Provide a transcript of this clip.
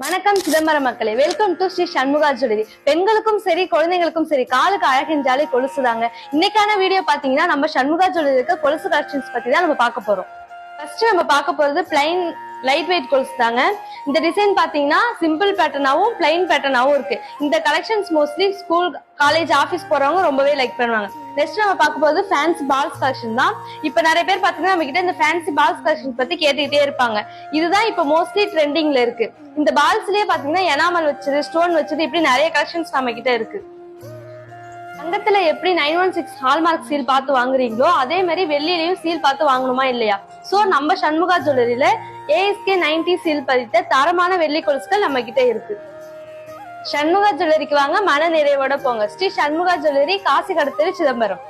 வணக்கம் சிதம்பரம் மக்களே, welcome to Sri Shanmuga jewellery. பெண்களுக்கும் சரி குழந்தைகளுக்கும் சரி காலுக்கு அழகின்றாலே கொலுசுதாங்க. இன்னைக்கான வீடியோ பாத்தீங்கன்னா நம்ம சண்முகா ஜுவல்லரி இருக்க கொலுசு கலெக்ஷன்ஸ் பத்தி தான் நம்ம பார்க்க போறோம். ஃபர்ஸ்ட் நம்ம பார்க்க போறது பிளைன் லைட் வெயிட் கொலுசு தாங்க. இந்த டிசைன் பாத்தீங்கன்னா சிம்பிள் பேட்டர்னாவும் பிளைன் பேட்டர்னாவும் இருக்கு. இந்த collections mostly school college office போறவங்க ரொம்பவே லைக் பண்ணுவாங்க. நெக்ஸ்ட் நம்ம பார்க்க போறது ஃபேன்சி பால்ஸ் கலெக்ஷன் தான். இப்ப நிறைய பேர் பாத்தீங்கன்னா நம்ம கிட்ட இந்த ஃபேன்சி பால்ஸ் கலெக்ஷன் பத்தி கேட்டுக்கிட்டே இருப்பாங்க. இதுதான் இப்ப மோஸ்ட்லி ட்ரெண்டிங்ல இருக்கு. இந்த பால்ஸ்லயே பாத்தீங்கன்னா எனாமல் வச்சது, ஸ்டோன் வச்சது, இப்படி நிறைய கலெக்ஷன்ஸ் நம்ம கிட்ட இருக்கு. தங்கத்துல எப்படி 916 ஹால்மார்க் சீல் பார்த்து வாங்குறீங்களோ அதே மாதிரி வெள்ளிலையும் சீல் பார்த்து வாங்கணுமா இல்லையா? சோ நம்ம சண்முகா ஜுவல்லரியில ASK 90 சீல் பதித்த தரமான வெள்ளி கொலுசுகள் நம்ம கிட்ட இருக்கு. சண்முகா ஜுவல்லரிக்கு வாங்க, மன நிறைவோட போங்க. ஸ்ரீ சண்முகா ஜுவல்லரி, காசி கடத்தெரு, சிதம்பரம்.